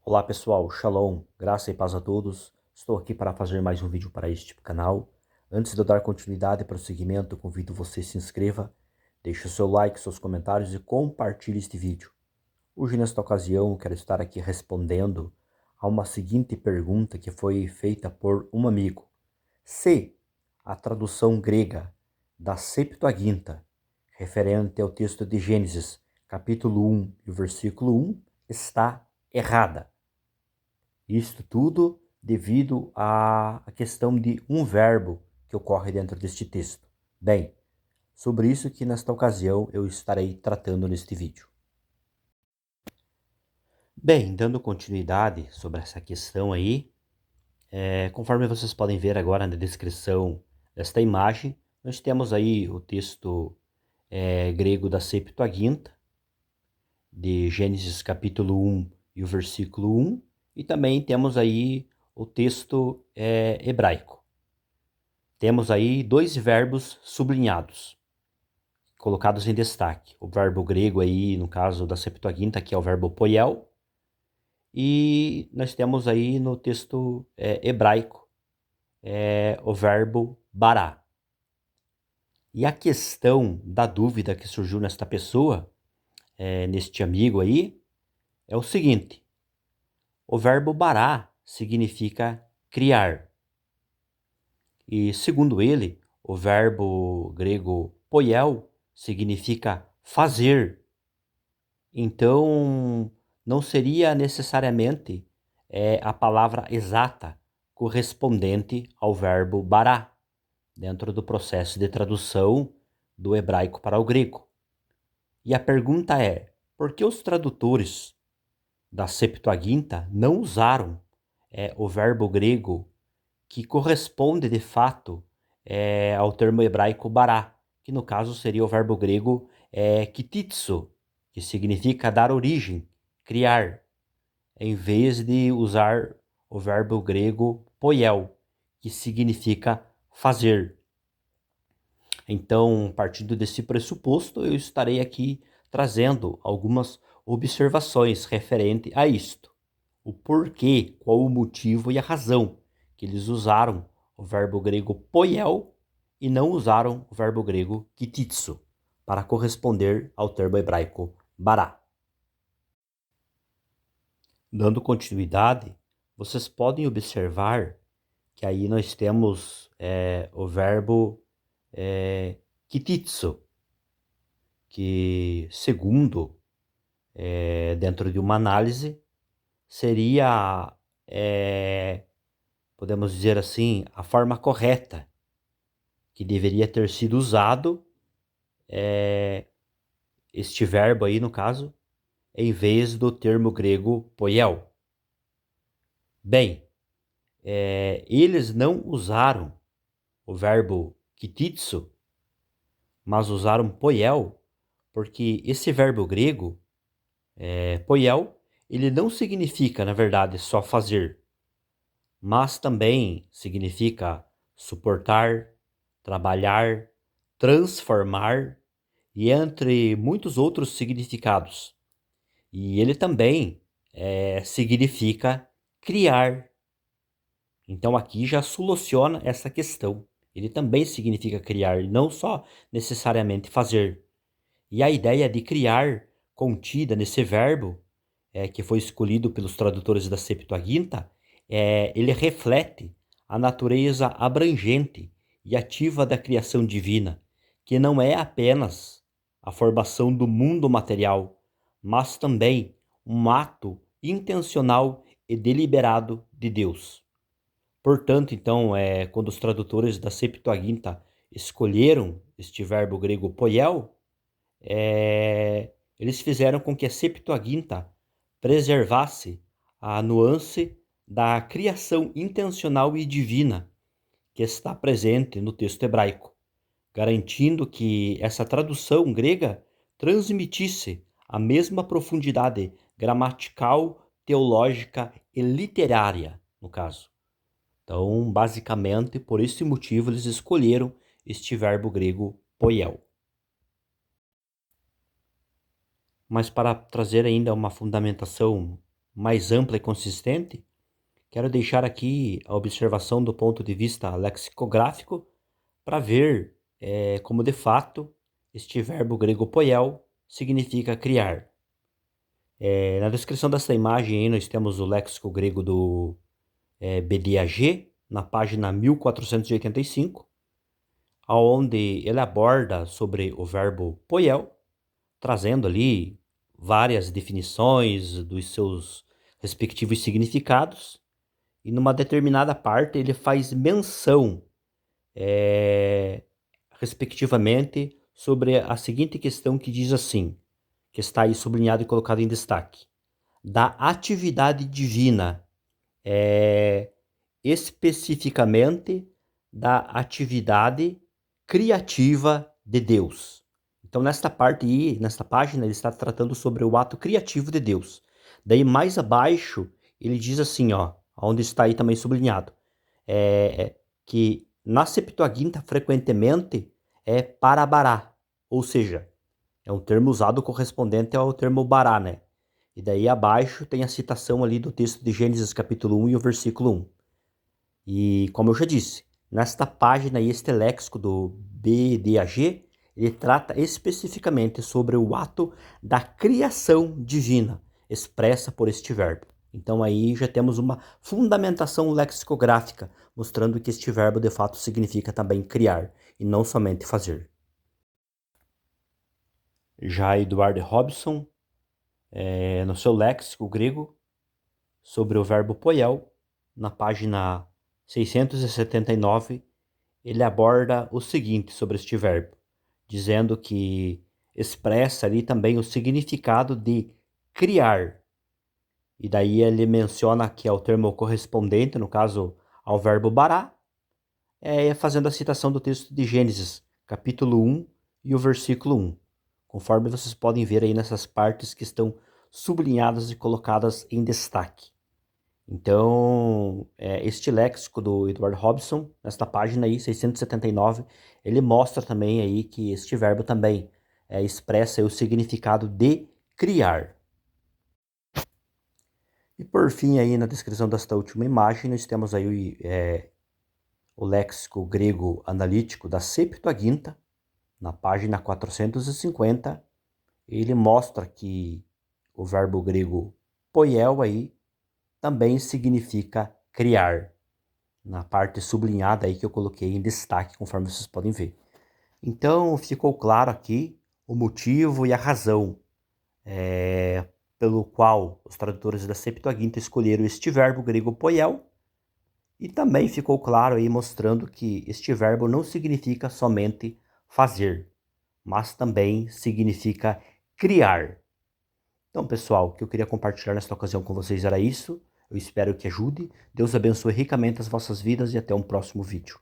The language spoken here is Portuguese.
Olá pessoal, Shalom, graça e paz a todos. Estou aqui para fazer mais um vídeo para este canal. Antes de eu dar continuidade e prosseguimento, convido você a se inscreva, deixe o seu like, seus comentários e compartilhe este vídeo. Hoje, nesta ocasião, quero estar aqui respondendo a uma seguinte pergunta que foi feita por um amigo. Se a tradução grega da Septuaginta, referente ao texto de Gênesis, capítulo 1 e o versículo 1, está errada. Isto tudo devido à questão de um verbo que ocorre dentro deste texto. Bem, sobre isso que nesta ocasião eu estarei tratando neste vídeo. Bem, dando continuidade sobre essa questão aí, conforme vocês podem ver agora na descrição desta imagem, nós temos aí o texto grego da Septuaginta, de Gênesis capítulo 1 e o versículo 1, e também temos aí o texto hebraico. Temos aí dois verbos sublinhados, colocados em destaque. O verbo grego aí, no caso da Septuaginta, que é o verbo poiel, e nós temos aí no texto hebraico o verbo bará. E a questão da dúvida que surgiu nesta pessoa, neste amigo aí, é o seguinte: o verbo bará significa criar. E, segundo ele, o verbo grego poiel significa fazer. Então, não seria necessariamente a palavra exata correspondente ao verbo bará, dentro do processo de tradução do hebraico para o grego. E a pergunta é: por que os tradutores da Septuaginta não usaram o verbo grego que corresponde de fato ao termo hebraico bará, que no caso seria o verbo grego kititso, que significa dar origem, criar, em vez de usar o verbo grego poiel, que significa fazer. Então, partindo desse pressuposto, eu estarei aqui trazendo algumas observações referente a isto. O porquê, qual o motivo e a razão que eles usaram o verbo grego poiel e não usaram o verbo grego kititso para corresponder ao termo hebraico bará. Dando continuidade, vocês podem observar que aí nós temos o verbo kititso, que segundo, dentro de uma análise, seria, podemos dizer assim, a forma correta que deveria ter sido usado este verbo aí, no caso, em vez do termo grego poiel. Bem, eles não usaram o verbo kititso, mas usaram poiel, porque esse verbo grego, poiel, ele não significa, na verdade, só fazer, mas também significa suportar, trabalhar, transformar e entre muitos outros significados. E ele também significa criar. Então aqui já soluciona essa questão. Ele também significa criar, não só necessariamente fazer. E a ideia de criar contida nesse verbo, que foi escolhido pelos tradutores da Septuaginta, ele reflete a natureza abrangente e ativa da criação divina, que não é apenas a formação do mundo material, mas também um ato intencional e deliberado de Deus. Portanto, então, quando os tradutores da Septuaginta escolheram este verbo grego poiel, eles fizeram com que a Septuaginta preservasse a nuance da criação intencional e divina que está presente no texto hebraico, garantindo que essa tradução grega transmitisse a mesma profundidade gramatical, teológica e literária, no caso. Então, basicamente, por esse motivo, eles escolheram este verbo grego poiel. Mas para trazer ainda uma fundamentação mais ampla e consistente, quero deixar aqui a observação do ponto de vista lexicográfico para ver como de fato este verbo grego poiel significa criar. Na descrição dessa imagem aí nós temos o léxico grego do BDAG, na página 1485, onde ele aborda sobre o verbo poiel, trazendo ali várias definições dos seus respectivos significados, e numa determinada parte ele faz menção, respectivamente, sobre a seguinte questão que diz assim, que está aí sublinhado e colocado em destaque: da atividade divina, especificamente da atividade criativa de Deus. Então, nesta parte aí, nesta página, ele está tratando sobre o ato criativo de Deus. Daí, mais abaixo, ele diz assim, ó, onde está aí também sublinhado, que na Septuaginta, frequentemente, é parabará, ou seja, é um termo usado correspondente ao termo bará, né? E daí abaixo tem a citação ali do texto de Gênesis capítulo 1 e o versículo 1. E como eu já disse, nesta página e este léxico do BDAG, ele trata especificamente sobre o ato da criação divina, expressa por este verbo. Então aí já temos uma fundamentação lexicográfica, mostrando que este verbo de fato significa também criar, e não somente fazer. Já Edward Robson, no seu léxico grego, sobre o verbo poiel, na página 679, ele aborda o seguinte sobre este verbo, dizendo que expressa ali também o significado de criar. E daí ele menciona que é o termo correspondente, no caso, ao verbo bará, fazendo a citação do texto de Gênesis, capítulo 1 e o versículo 1, conforme vocês podem ver aí nessas partes que estão sublinhadas e colocadas em destaque. Então, este léxico do Edward Robson, nesta página aí, 679, ele mostra também aí que este verbo também expressa aí o significado de criar. E por fim, aí na descrição desta última imagem, nós temos aí o léxico grego analítico da Septuaginta, na página 450, ele mostra que o verbo grego poiel aí também significa criar, na parte sublinhada aí que eu coloquei em destaque, conforme vocês podem ver. Então, ficou claro aqui o motivo e a razão pelo qual os tradutores da Septuaginta escolheram este verbo grego poiel, e também ficou claro aí mostrando que este verbo não significa somente fazer, mas também significa criar. Então, pessoal, o que eu queria compartilhar nesta ocasião com vocês era isso. Eu espero que ajude. Deus abençoe ricamente as vossas vidas e até um próximo vídeo.